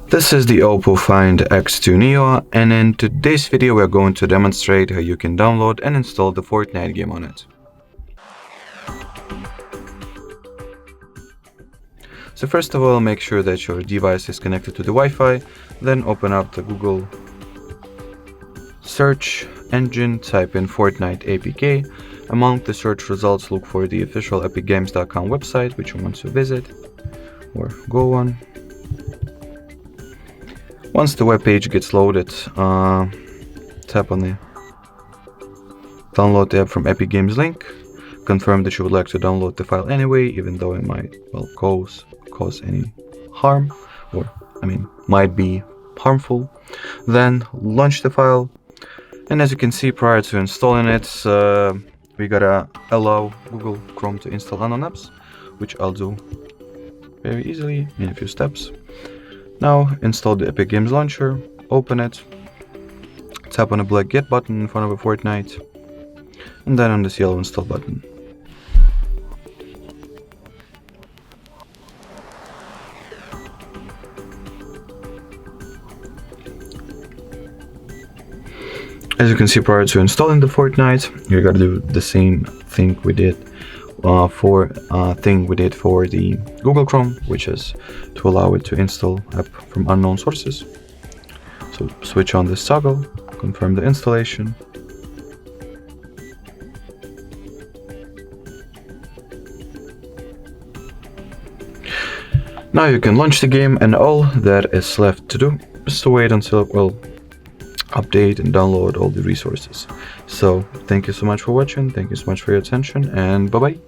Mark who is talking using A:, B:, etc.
A: This is the OPPO Find X2 Neo, and in today's video we're going to demonstrate how you can download and install the Fortnite game on it. So first of all, make sure that your device is connected to the Wi-Fi, then open up the Google search engine, type in Fortnite APK. Among the search results, look for the official epicgames.com website which you want to visit or go on. Once the web page gets loaded, tap on the download the app from Epic Games link. Confirm that you would like to download the file anyway, even though it might, cause any harm, or might be harmful. Then launch the file, and as you can see, prior to installing it, we gotta allow Google Chrome to install unknown apps, which I'll do very easily in a few steps. Now install the Epic Games launcher, open it, tap on the black Get button in front of a Fortnite, and then on this yellow Install button. As you can see, prior to installing the Fortnite, you gotta do the same thing we did for the Google Chrome, which is to allow it to install app from unknown sources. So switch on this toggle, confirm the installation. Now you can launch the game, and all that is left to do is to wait until it will update and download all the resources. So thank you so much for watching, thank you so much for your attention, and bye bye.